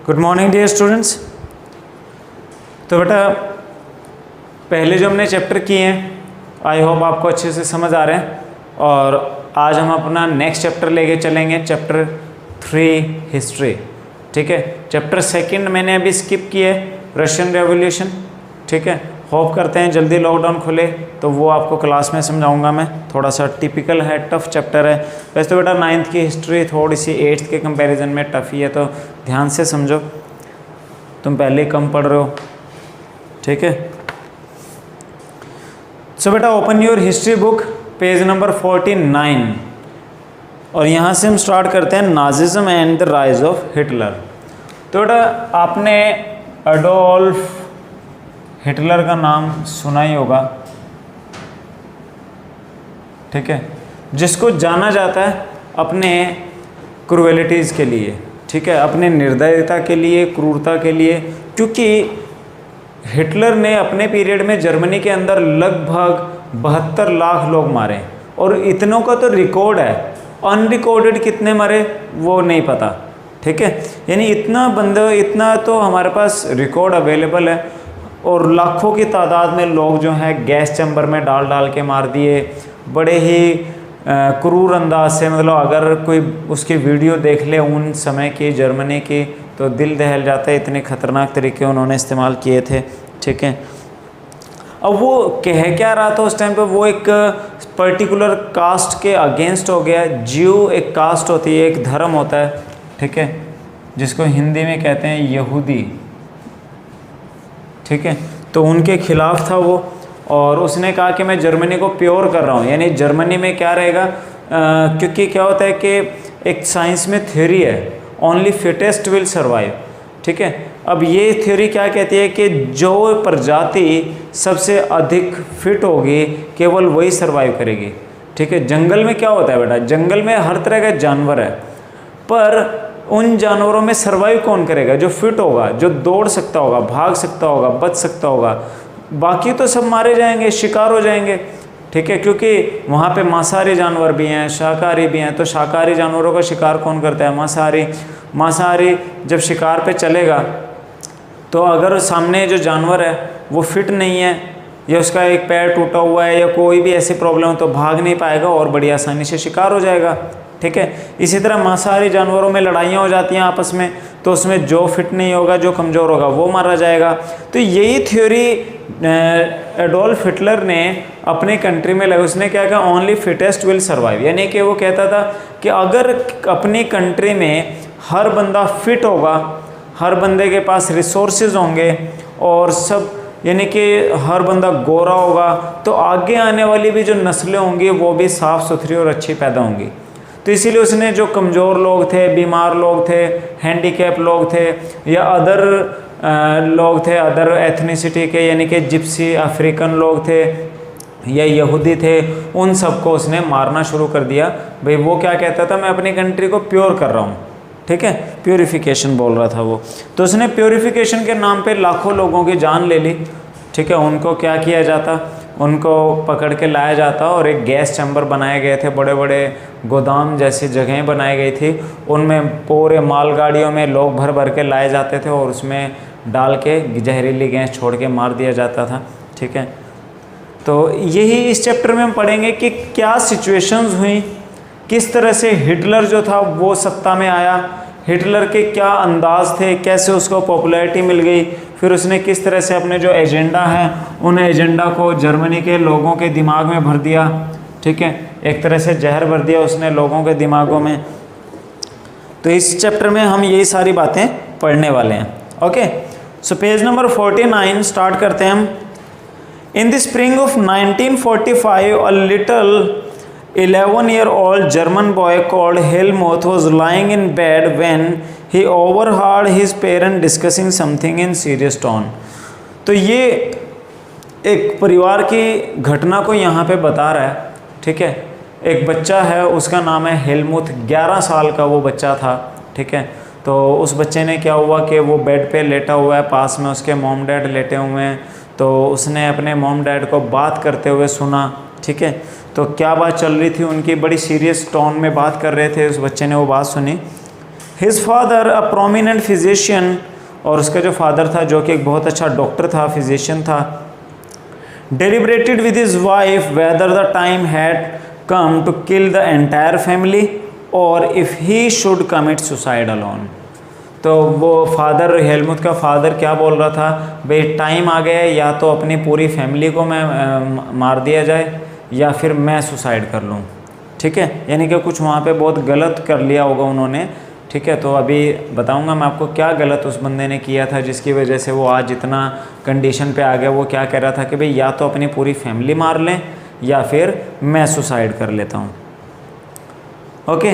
Good morning dear students. तो बेटा पहले जो हमने चैप्टर किए हैं आई होप आपको अच्छे से समझ आ रहे हैं, और आज हम अपना नेक्स्ट चैप्टर लेके चलेंगे, चैप्टर 3 हिस्ट्री। ठीक है, चैप्टर 2 मैंने अभी स्किप किया है, रशियन रेवोल्यूशन। ठीक है, होप करते हैं जल्दी लॉकडाउन खुले तो वो आपको क्लास में समझाऊंगा मैं। थोड़ा सा टिपिकल है, टफ चैप्टर है। वैसे तो बेटा 9th की हिस्ट्री थोड़ी सी 8th के कंपैरिजन में टफ ही है, तो ध्यान से समझो, तुम पहले कम पढ़ रहे हो। ठीक है, सो बेटा open your history book, page number 49, और यहाँ से हम स्टार्ट करते हैं Nazism and the rise of Hitler. तो बेटा आपने एडोल्फ हिटलर का नाम सुना ही होगा। ठीक है, जिसको जाना जाता है अपने क्रूएलिटीज़ के लिए। ठीक है, अपने निर्दयता के लिए, क्रूरता के लिए, क्योंकि हिटलर ने अपने पीरियड में जर्मनी के अंदर लगभग 72 लाख लोग मारे, और इतनों का तो रिकॉर्ड है, अनरिकॉर्डेड कितने मरे वो नहीं पता। ठीक है, यानी इतना तो हमारे पास रिकॉर्ड अवेलेबल है, और लाखों की तादाद में लोग जो हैं गैस चैम्बर में डाल के मार दिए, बड़े ही क्रूर अंदाज से। मतलब अगर कोई उसकी वीडियो देख ले उन समय की जर्मनी की तो दिल दहल जाता है, इतने ख़तरनाक तरीके उन्होंने इस्तेमाल किए थे। ठीक है, अब वो कह क्या रहा था उस टाइम पे, वो एक पर्टिकुलर कास्ट के अगेंस्ट हो गया। ज्यू एक कास्ट होती है, एक धर्म होता है। ठीक है, जिसको हिंदी में कहते हैं यहूदी। ठीक है, तो उनके खिलाफ था वो, और उसने कहा कि मैं जर्मनी को प्योर कर रहा हूँ, यानी जर्मनी में क्या रहेगा, क्योंकि क्या होता है कि एक साइंस में थ्योरी है, ओनली फिटेस्ट विल सर्वाइव। ठीक है, अब ये थ्योरी क्या कहती है कि जो प्रजाति सबसे अधिक फिट होगी केवल वही सर्वाइव करेगी। ठीक है, जंगल में क्या होता है बेटा, जंगल में हर तरह का जानवर है, पर उन जानवरों में सर्वाइव कौन करेगा, जो फिट होगा, जो दौड़ सकता होगा, भाग सकता होगा, बच सकता होगा। बाकी तो सब मारे जाएंगे, शिकार हो जाएंगे। ठीक है, क्योंकि वहाँ पे मांसाहारी जानवर भी हैं, शाकाहारी भी हैं, तो शाकाहारी जानवरों का शिकार कौन करता है, मांसाहारी जब शिकार पे चलेगा तो अगर सामने जो जानवर है वो फिट नहीं है, या उसका एक पैर टूटा हुआ है, या कोई भी ऐसी प्रॉब्लम हो, तो भाग नहीं पाएगा और बड़ी आसानी से शिकार हो जाएगा। ठीक है, इसी तरह मांसाहारी जानवरों में लड़ाइयाँ हो जाती हैं आपस में, तो उसमें जो फिट नहीं होगा, जो कमज़ोर होगा वो मारा जाएगा। तो यही थ्योरी एडोल्फ हिटलर ने अपने कंट्री में लगा। उसने क्या कहा, ओनली फिटेस्ट विल सर्वाइव, यानी कि वो कहता था कि अगर अपनी कंट्री में हर बंदा फिट होगा, हर बंदे के पास रिसोर्सेज होंगे, और सब यानी कि हर बंदा गोरा होगा, तो आगे आने वाली भी जो नस्लें होंगी वो भी साफ़ सुथरी और अच्छी पैदा होंगी। तो इसीलिए उसने जो कमज़ोर लोग थे, बीमार लोग थे, हैंडीकैप लोग थे, या अदर लोग थे अदर एथनिसिटी के, यानी कि जिप्सी अफ्रीकन लोग थे या यहूदी थे, उन सबको उसने मारना शुरू कर दिया। भाई वो क्या कहता था, मैं अपनी कंट्री को प्योर कर रहा हूँ। ठीक है, प्योरिफिकेशन बोल रहा था वो। तो उसने प्योरिफिकेशन के नाम पे लाखों लोगों की जान ले ली। ठीक है, उनको क्या किया जाता, उनको पकड़ के लाया जाता, और एक गैस चैम्बर बनाए गए थे, बड़े बड़े गोदाम जैसी जगहें बनाई गई थी, उनमें पूरे मालगाड़ियों में लोग भर भर के लाए जाते थे, और उसमें डाल के जहरीली गैस छोड़ के मार दिया जाता था। ठीक है, तो यही इस चैप्टर में हम पढ़ेंगे कि क्या सिचुएशंस हुई, किस तरह से हिटलर जो था वो सत्ता में आया, हिटलर के क्या अंदाज थे, कैसे उसको पॉपुलैरिटी मिल गई, फिर उसने किस तरह से अपने जो एजेंडा है उन एजेंडा को जर्मनी के लोगों के दिमाग में भर दिया। ठीक है, एक तरह से जहर भर दिया उसने लोगों के दिमागों में। तो इस चैप्टर में हम यही सारी बातें पढ़ने वाले हैं। Okay, so page number 49 start करते हैं हम। In the spring of 1945 a little 11-year-old German boy called Helmut was lying in bed when he overheard his parents discussing something in serious tone. तो ये एक परिवार की घटना को यहाँ पे बता रहा है। ठीक है, एक बच्चा है, उसका नाम है हेलमुथ, 11 साल का वो बच्चा था। ठीक है, तो उस बच्चे ने क्या हुआ कि वो बेड पे लेटा हुआ है, पास में उसके मॉम डैड लेटे हुए हैं, तो उसने अपने मॉम डैड को बात करते हुए सुना। ठीक है, तो क्या बात चल रही थी उनकी, बड़ी सीरियस टोन में बात कर रहे थे, उस बच्चे ने वो बात सुनी। His father a prominent physician, और उसका जो फादर था जो कि एक बहुत अच्छा डॉक्टर था, फिजिशियन था, deliberated with his wife whether the time had come to kill the entire family or if he should commit suicide alone। तो वो फादर, हेलमुथ का फादर क्या बोल रहा था, भाई टाइम आ गया है, या तो अपनी पूरी फैमिली को मैं मार दिया जाए या फिर मैं सुसाइड कर लूँ। ठीक है, यानी कि कुछ वहाँ पे बहुत गलत कर लिया होगा उन्होंने। ठीक है, तो अभी बताऊंगा मैं आपको क्या गलत उस बंदे ने किया था जिसकी वजह से वो आज इतना कंडीशन पे आ गया। वो क्या कह रहा था कि भाई या तो अपनी पूरी फैमिली मार लें या फिर मैं सुसाइड कर लेता हूँ। Okay,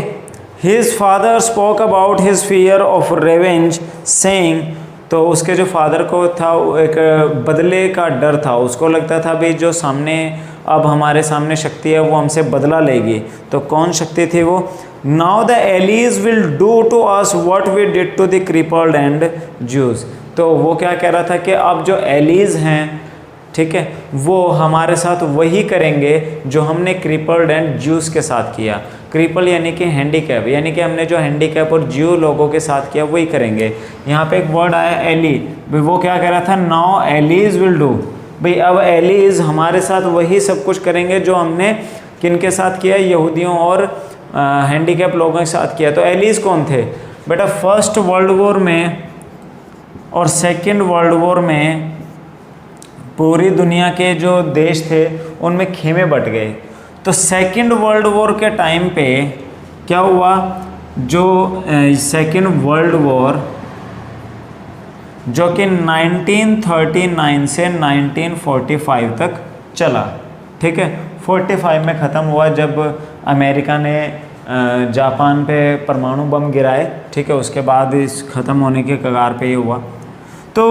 his father spoke about his fear of revenge saying, तो उसके जो फादर को था एक बदले का डर था, उसको लगता था भाई जो सामने अब हमारे सामने शक्ति है वो हमसे बदला लेगी। तो कौन शक्ति थी वो? Now the allies will do to us what we did to the crippled and Jews. तो वो क्या कह रहा था कि अब जो एलीज हैं, ठीक है, वो हमारे साथ वही करेंगे जो हमने क्रिपल्ड एंड ज्यूज के साथ किया। क्रिपल यानी कि हैंडीकैप, यानी कि हमने जो हैंडीकैप और ज्यू लोगों के साथ किया वही करेंगे। यहाँ पे एक वर्ड आया एली, भाई वो क्या कह रहा था, नाउ एलीज विल डू, भाई अब एलीज हमारे साथ वही सब कुछ करेंगे जो हमने किनके साथ किया, यहूदियों और हैंडीकैप लोगों के साथ किया। तो एलीज कौन थे बेटा? फर्स्ट वर्ल्ड वॉर में और सेकेंड वर्ल्ड वॉर में पूरी दुनिया के जो देश थे उनमें खेमे बट गए। तो सेकेंड वर्ल्ड वॉर के टाइम पे क्या हुआ, जो सेकेंड वर्ल्ड वॉर जो कि 1939 से 1945 तक चला, ठीक है, 45 में ख़त्म हुआ जब अमेरिका ने जापान पे परमाणु बम गिराए। ठीक है, उसके बाद इस ख़त्म होने के कगार पे ये हुआ। तो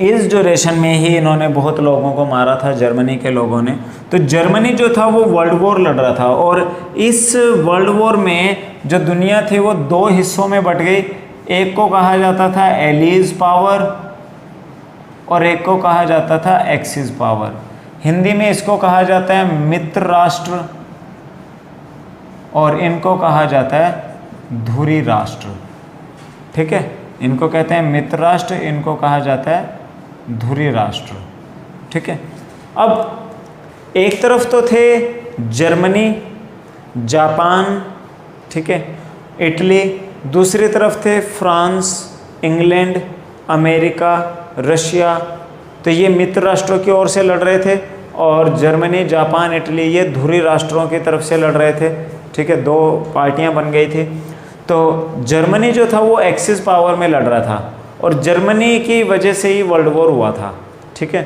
इस ड्यूरेशन में ही इन्होंने बहुत लोगों को मारा था, जर्मनी के लोगों ने। तो जर्मनी जो था वो वर्ल्ड वॉर लड़ रहा था, और इस वर्ल्ड वॉर में जो दुनिया थी वो दो हिस्सों में बट गई। एक को कहा जाता था एलीज पावर और एक को कहा जाता था एक्सिस पावर। हिंदी में इसको कहा जाता है मित्र राष्ट्र और इनको कहा जाता है धुरी राष्ट्र। ठीक है, इनको कहते हैं मित्र राष्ट्र, इनको कहा जाता है धुरी राष्ट्र। ठीक है, अब एक तरफ तो थे जर्मनी, जापान, ठीक है, इटली, दूसरी तरफ थे फ्रांस, इंग्लैंड, अमेरिका, रशिया। तो ये मित्र राष्ट्रों की ओर से लड़ रहे थे, और जर्मनी, जापान, इटली ये धुरी राष्ट्रों की तरफ से लड़ रहे थे। ठीक है, दो पार्टियां बन गई थी। तो जर्मनी जो था वो एक्सिस पावर में लड़ रहा था, और जर्मनी की वजह से ही वर्ल्ड वॉर हुआ था। ठीक है,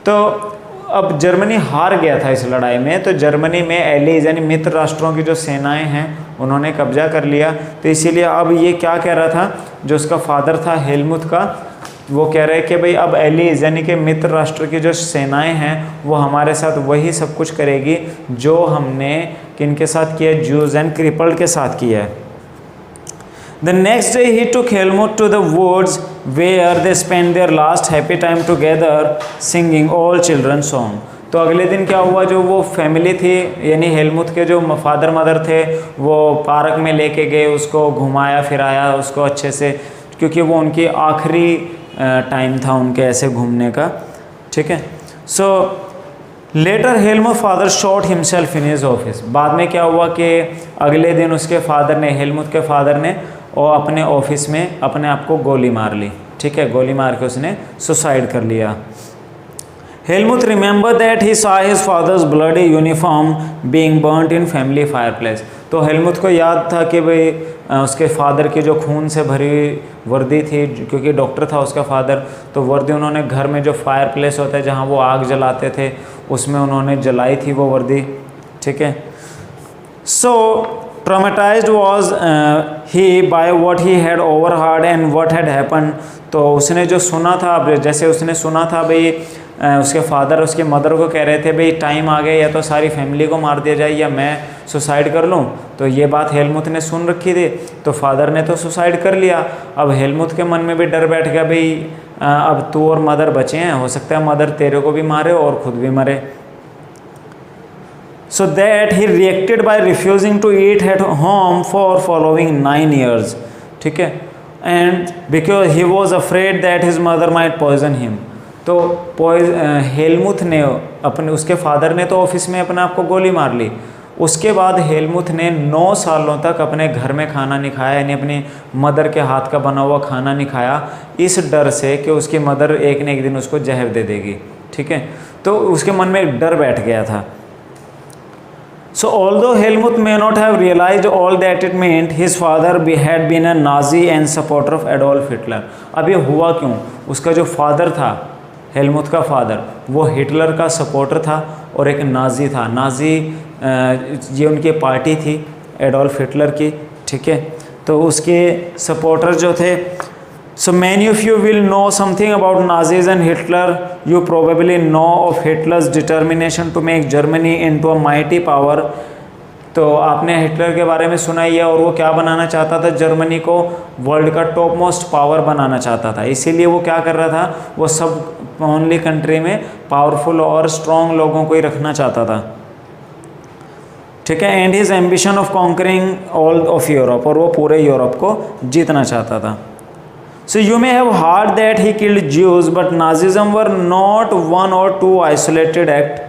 तो अब जर्मनी हार गया था इस लड़ाई में। तो जर्मनी में एलीज यानी मित्र राष्ट्रों की जो सेनाएं हैं उन्होंने कब्जा कर लिया। तो इसीलिए अब ये क्या कह रहा था, जो उसका फादर था हेलमुथ का, वो कह रहे हैं कि भाई अब एलीज यानी कि मित्र राष्ट्र की जो सेनाएं हैं वो हमारे साथ वही सब कुछ करेगी जो हमने किनके साथ किया, ज्यूज एंड क्रिपल्ड के साथ किया है। The next day he took Helmut to the woods where they spent their last happy time together singing all children's song। तो अगले दिन क्या हुआ, जो वो फैमिली थी यानी हेलमुथ के जो फादर मदर थे वो पार्क में लेके गए, उसको घुमाया फिराया उसको अच्छे से, क्योंकि वो उनकी आखिरी टाइम था उनके ऐसे घूमने का। ठीक है, so later Helmuth father shot himself in his office. बाद में क्या हुआ कि अगले दिन उसके फादर ने, हेलमुथ के फादर ने, और अपने ऑफिस में अपने आप को गोली मार ली। ठीक है, गोली मार के उसने सुसाइड कर लिया। Helmuth remember that he saw his father's bloody uniform being burnt in family fireplace. तो हेलमुथ को याद था कि भाई उसके फादर की जो खून से भरी वर्दी थी, क्योंकि डॉक्टर था उसका फादर, तो वर्दी उन्होंने घर में जो फायर प्लेस होता है जहाँ वो आग जलाते थे उसमें उन्होंने जलाई थी वो वर्दी। ठीक है, सो traumatized was he by what he had overheard and what had happened। तो उसने जो सुना था, जैसे उसने सुना था भाई उसके फादर उसके मदर को कह रहे थे भाई टाइम आ गया, या तो सारी फैमिली को मार दिया जाए या मैं सुसाइड कर लूँ। तो ये बात हेलमुथ ने सुन रखी थी, तो फादर ने तो सुसाइड कर लिया। अब हेलमुथ के मन में भी डर बैठ गया, भाई अब तू और मदर बचे हैं, हो सकता है मदर तेरे को भी मारे और खुद भी मरे। So that he reacted by refusing to eat at home for following 9 years। ठीक है, and because he was afraid that his mother might poison him. तो हेलमुथ ने अपने, उसके फादर ने तो ऑफिस में अपने आप को गोली मार ली। उसके बाद हेलमुथ ने 9 सालों तक अपने घर में खाना नहीं खाया, यानी अपनी मदर के हाथ का बना हुआ खाना नहीं खाया, इस डर से कि उसकी मदर एक न एक दिन उसको जहर दे देगी। ठीक है, तो उसके मन में एक डर बैठ गया था। So although Helmut may not have realized all that it meant, his father had been a Nazi and supporter of Adolf Hitler. अब ये हुआ क्यों? उसका जो फादर था, हेलमुथ का फादर, वो हिटलर का सपोर्टर था और एक नाजी था। नाजी ये उनकी पार्टी थी एडोल्फ हिटलर की। ठीक है, तो उसके सपोर्टर जो थे, so many of you will know something about Nazis and Hitler. You probably know of Hitler's determination to make Germany into a mighty power. तो आपने हिटलर के बारे में सुना ही है, और वो क्या बनाना चाहता था? जर्मनी को वर्ल्ड का टॉप मोस्ट पावर बनाना चाहता था। इसीलिए वो क्या कर रहा था, वो सब ओनली कंट्री में पावरफुल और स्ट्रॉन्ग लोगों को ही रखना चाहता था। ठीक है, and his ambition of conquering all of Europe, और वो पूरे यूरोप को जीतना चाहता था। So you may have heard that he killed Jews, but Nazism were not one or two isolated act.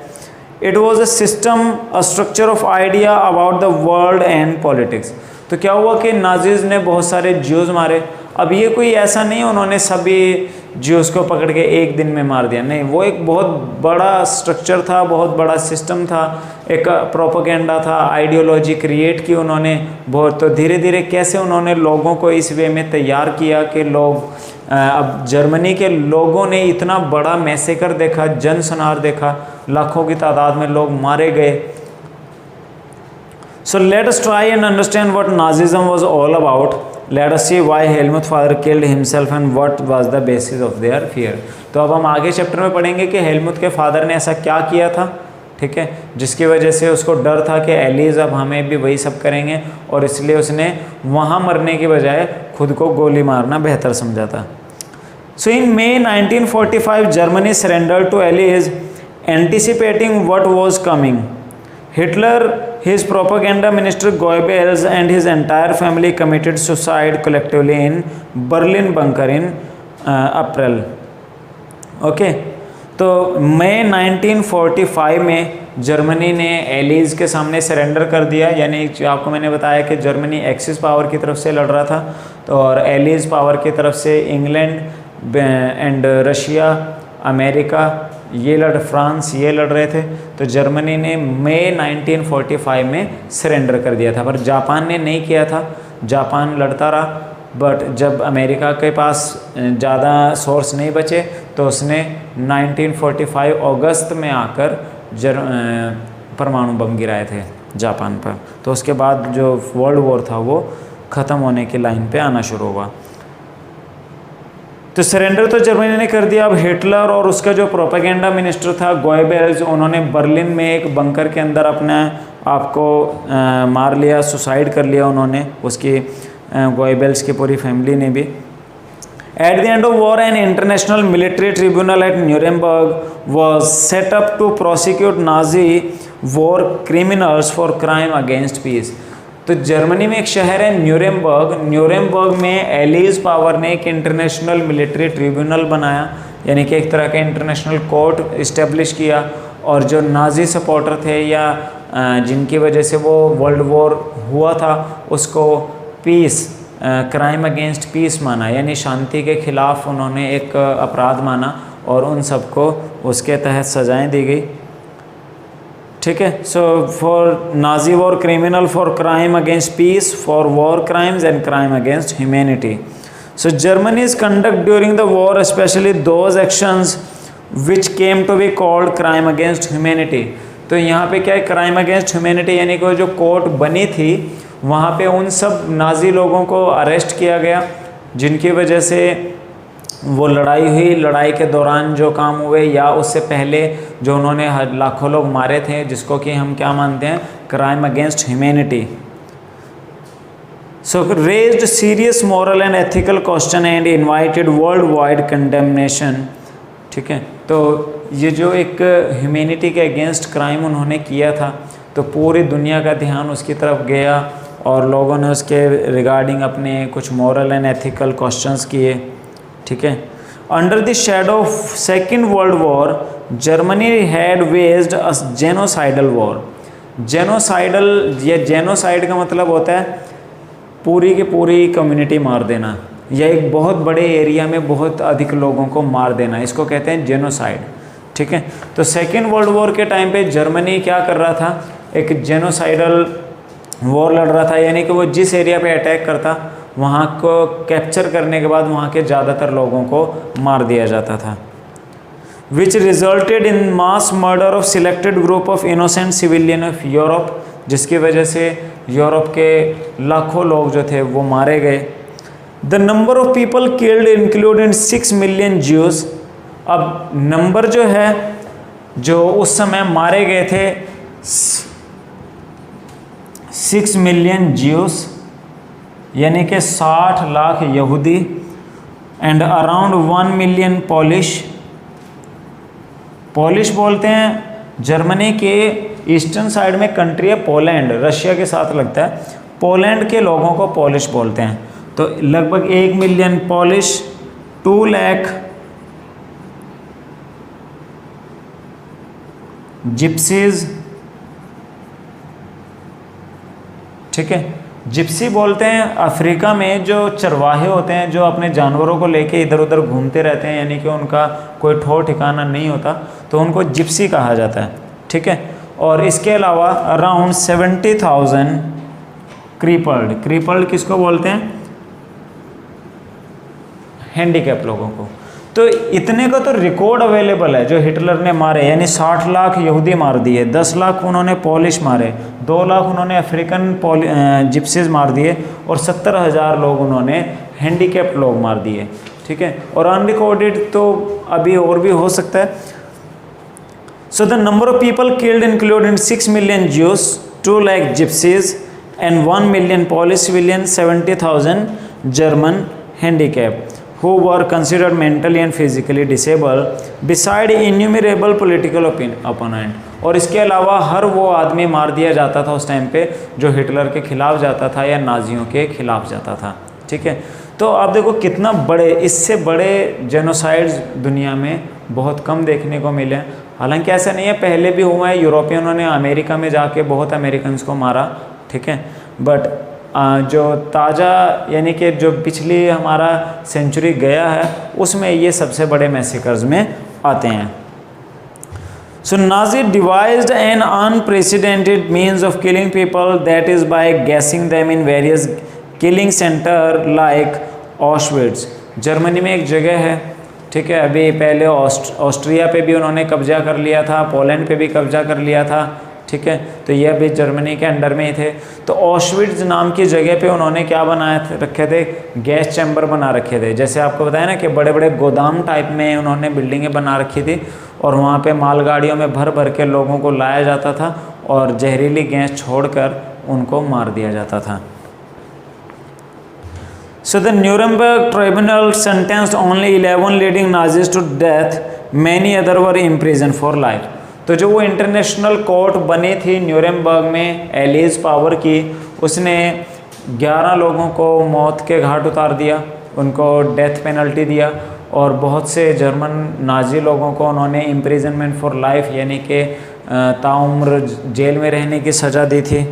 It was a system, a structure of idea about the world and politics. तो क्या हुआ कि Nazis ने बहुत सारे Jews मारे। अब ये कोई ऐसा नहीं उन्होंने सभी ज्यूज को पकड़ के एक दिन में मार दिया, नहीं, वो एक बहुत बड़ा स्ट्रक्चर था, बहुत बड़ा सिस्टम था, एक प्रोपेगेंडा था, आइडियोलॉजी क्रिएट की उन्होंने बहुत। तो धीरे धीरे कैसे उन्होंने लोगों को इस वे में तैयार किया कि लोग, अब जर्मनी के लोगों ने इतना बड़ा मैसेकर देखा, जनसंहार देखा, लाखों की तादाद में लोग मारे गए। So let us try and understand what Nazism was all about. Let us see why Helmut father killed himself and what was the basis of their fear. तो अब हम आगे चैप्टर में पढ़ेंगे कि हेलमुथ के फादर ने ऐसा क्या किया था, ठीक है, जिसकी वजह से उसको डर था कि एलीज अब हमें भी वही सब करेंगे, और इसलिए उसने वहाँ मरने की बजाय खुद को गोली मारना बेहतर समझा था। So in May 1945 Germany surrendered to Allies, anticipating what was coming. Hitler, his propaganda minister Goebbels and his entire family committed suicide collectively in Berlin bunker in April. Okay, तो मई 1945 में जर्मनी ने एलीज के सामने surrender कर दिया। यानी जो आपको मैंने बताया कि जर्मनी एक्सिस पावर की तरफ से लड़ रहा था, तो और एलीज पावर की तरफ से इंग्लैंड एंड रशिया, अमेरिका, ये फ्रांस ये लड़ रहे थे। तो जर्मनी ने मई 1945 में सरेंडर कर दिया था, पर जापान ने नहीं किया था। जापान लड़ता रहा, बट जब अमेरिका के पास ज़्यादा सोर्स नहीं बचे तो उसने 1945 अगस्त में आकर परमाणु बम गिराए थे जापान पर। तो उसके बाद जो वर्ल्ड वॉर था वो ख़त्म होने की लाइन पे आना शुरू हुआ। तो सरेंडर तो जर्मनी ने कर दिया। अब हिटलर और उसका जो प्रोपेगेंडा मिनिस्टर था गोएबेल्स, उन्होंने बर्लिन में एक बंकर के अंदर अपने आप को मार लिया, सुसाइड कर लिया उन्होंने, उसकी गोएबेल्स की पूरी फैमिली ने भी। At the end of war an international military tribunal at Nuremberg was set up to prosecute Nazi war criminals for crime against peace. तो जर्मनी में एक शहर है न्यूरेमबर्ग, न्यूरेमबर्ग में एलीज पावर ने एक इंटरनेशनल मिलिट्री ट्रिब्यूनल बनाया, यानी कि एक तरह का इंटरनेशनल कोर्ट इस्टेब्लिश किया, और जो नाजी सपोर्टर थे या जिनकी वजह से वो वर्ल्ड वॉर हुआ था उसको पीस, क्राइम अगेंस्ट पीस माना, यानी शांति के खिलाफ उन्होंने एक अपराध माना, और उन सबको उसके तहत सजाएं दी गई। ठीक है, so for Nazi war criminal for crime against peace, for war crimes and crime against humanity. So Germany's conduct during the war especially those actions which came to be called crime against humanity. तो यहाँ पे क्या है, crime against humanity, यानी कि जो court बनी थी वहाँ पे उन सब नाजी लोगों को अरेस्ट किया गया जिनकी वजह से वो लड़ाई हुई, लड़ाई के दौरान जो काम हुए या उससे पहले जो उन्होंने लाखों लोग मारे थे, जिसको कि हम क्या मानते हैं, crime against humanity. So raised serious moral and ethical question and invited world wide condemnation. ठीक है, तो ये जो एक ह्यूमैनिटी के अगेंस्ट क्राइम उन्होंने किया था, तो पूरी दुनिया का ध्यान उसकी तरफ गया और लोगों ने उसके रिगार्डिंग अपने कुछ मॉरल एंड एथिकल क्वेश्चंस किए, ठीक है। Under the shadow of second world war Germany had waged a genocidal war. Genocidal, ये जेनोसाइड का मतलब होता है पूरी की पूरी कम्युनिटी मार देना, या एक बहुत बड़े एरिया में बहुत अधिक लोगों को मार देना, इसको कहते हैं जेनोसाइड, ठीक है। तो सेकेंड वर्ल्ड वॉर के टाइम पे जर्मनी क्या कर रहा था, एक जेनोसाइडल वॉर लड़ रहा था, यानी कि वो जिस एरिया पे अटैक करता वहाँ को कैप्चर करने के बाद वहाँ के ज़्यादातर लोगों को मार दिया जाता था। विच resulted in mass murder of selected group of innocent civilian of Europe, जिसकी वजह से यूरोप के लाखों लोग जो थे वो मारे गए। The number of people killed included 6 million Jews. अब नंबर जो है जो उस समय मारे गए थे 6 मिलियन ज्यूज, यानी कि 60 लाख यहूदी, and around 1 million polish. Polish बोलते हैं जर्मनी के ईस्टर्न साइड में कंट्री है पोलैंड, रशिया के साथ लगता है, पोलैंड के लोगों को पॉलिश बोलते हैं। तो लगभग 1 मिलियन पॉलिश, 2 लाख जिप्सीज, ठीक है। जिप्सी बोलते हैं अफ्रीका में जो चरवाहे होते हैं, जो अपने जानवरों को लेके इधर उधर घूमते रहते हैं, यानी कि उनका कोई ठौर ठिकाना नहीं होता, तो उनको जिप्सी कहा जाता है, ठीक है। और इसके अलावा अराउंड 70,000 क्रीपल्ड, क्रीपल्ड किसको बोलते हैं, हैंडीकैप लोगों को। तो इतने का तो रिकॉर्ड अवेलेबल है जो हिटलर ने मारे, यानी 60 लाख यहूदी मार दिए, 10 लाख उन्होंने पॉलिश मारे, 2 लाख उन्होंने अफ्रीकन जिप्सीज मार दिए, और 70,000 लोग उन्होंने हैंडीकैप लोग मार दिए, ठीक है। और अनरिकॉर्डेड तो अभी और भी हो सकता है। So the number of people killed included 6 million Jews, 2 lakh gypsies and 1 million polish civilian, 70,000 German handicap who were considered mentally and physically disabled, beside innumerable political opponent। और इसके अलावा हर वो आदमी मार दिया जाता था उस टाइम पे जो हिटलर के खिलाफ जाता था या नाजियों के खिलाफ जाता था, ठीक है। तो आप देखो कितना बड़े, इससे बड़े जेनोसाइड्स दुनिया में बहुत कम देखने को मिले। हालांकि ऐसा नहीं है, पहले भी हुआ है, यूरोपियनों ने अमेरिका में जाके बहुत अमेरिकन्स को मारा, ठीक है। बट जो ताज़ा यानी कि जो पिछली हमारा सेंचुरी गया है उसमें ये सबसे बड़े मैसेकर्स में आते हैं। So Nazi devised an unprecedented means of killing people, that is by gassing them in various killing center like Auschwitz. Germany में एक जगह है, ठीक है, अभी पहले ऑस्ट्रिया पे भी उन्होंने कब्जा कर लिया था, पोलैंड पे भी कब्जा कर लिया था, ठीक है। तो ये अभी जर्मनी के अंडर में ही थे। तो ऑशविट्ज़ नाम की जगह पे उन्होंने क्या रखे थे, गैस चैम्बर बना रखे थे। जैसे आपको बताया ना कि बड़े बड़े गोदाम टाइप में उन्होंने बिल्डिंगें बना रखी थी, और वहाँ पे मालगाड़ियों में भर भर के लोगों को लाया जाता था और जहरीली गैस छोड़कर उनको मार दिया जाता था। So the Nuremberg tribunal sentenced only 11 leading Nazis to death. Many other were imprisoned for life. तो जो वो इंटरनेशनल कोर्ट बनी थी न्यूरेमबर्ग में एलिज पावर की, उसने 11 लोगों को मौत के घाट उतार दिया, उनको डेथ पेनल्टी दिया, और बहुत से जर्मन नाजी लोगों को उन्होंने इम्प्रिजनमेंट फॉर लाइफ यानी कि ताउम्र जेल में रहने की सज़ा दी थी।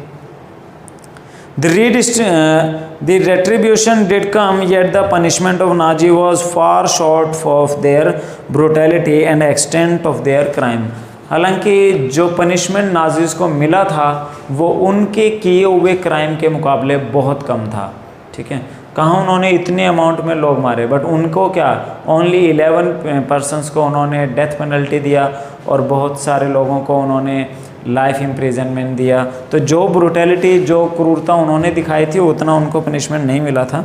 The retribution did come, yet the punishment of Nazi was far short of their brutality and extent of their crime. हालांकि जो पनिशमेंट नाजीज़ को मिला था वो उनके किए हुए क्राइम के मुकाबले बहुत कम था, ठीक है। कहाँ उन्होंने इतने अमाउंट में लोग मारे, बट उनको क्या ओनली 11 पर्सनस को उन्होंने डेथ पेनल्टी दिया और बहुत सारे लोगों को उन्होंने लाइफ इम्प्रिजनमेंट दिया। तो जो ब्रूटैलिटी, जो क्रूरता उन्होंने दिखाई थी उतना उनको पनिशमेंट नहीं मिला था।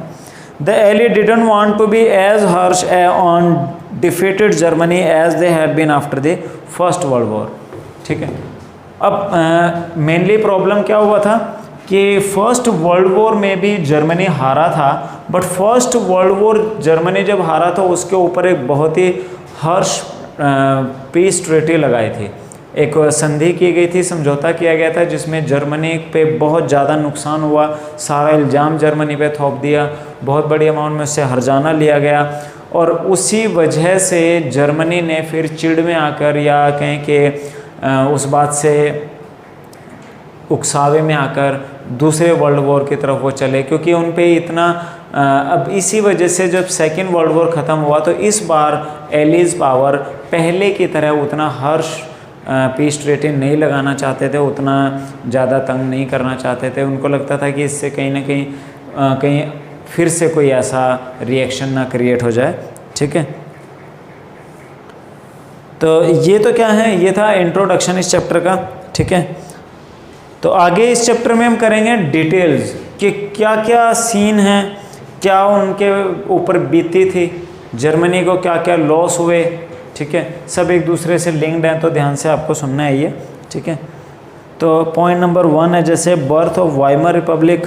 The ally didn't want to be as harsh on defeated Germany as they had been after the first world war, ठीक है। अब मेनली प्रॉब्लम क्या हुआ था कि फर्स्ट वर्ल्ड वॉर में भी जर्मनी हारा था, but first world war Germany जब हारा तो उसके ऊपर एक बहुत ही हर्श पीस ट्रीटी लगाई थी, एक संधि की गई थी, समझौता किया गया था, जिसमें जर्मनी पे बहुत ज़्यादा नुकसान हुआ, सारा इल्ज़ाम जर्मनी पे थोप दिया, बहुत बड़ी अमाउंट में उससे हर्जाना लिया गया। और उसी वजह से जर्मनी ने फिर चिढ़ में आकर, या कहें कि उस बात से उकसावे में आकर दूसरे वर्ल्ड वॉर की तरफ वो चले, क्योंकि उन पे इतना अब इसी वजह से जब सेकेंड वर्ल्ड वॉर ख़त्म हुआ तो इस बार एलीज पावर पहले की तरह उतना हर्ष पीस ट्रीटी नहीं लगाना चाहते थे, उतना ज़्यादा तंग नहीं करना चाहते थे। उनको लगता था कि इससे कहीं ना कहीं फिर से कोई ऐसा रिएक्शन ना क्रिएट हो जाए। ठीक है, तो ये तो क्या है, ये था इंट्रोडक्शन इस चैप्टर का। ठीक है, तो आगे इस चैप्टर में हम करेंगे डिटेल्स कि क्या क्या सीन हैं, क्या उनके ऊपर बीती थी, जर्मनी को क्या क्या लॉस हुए। ठीक है, सब एक दूसरे से लिंक्ड हैं, तो ध्यान से आपको सुनना है ये। ठीक है, तो पॉइंट नंबर 1 है जैसे बर्थ ऑफ वाइमर रिपब्लिक,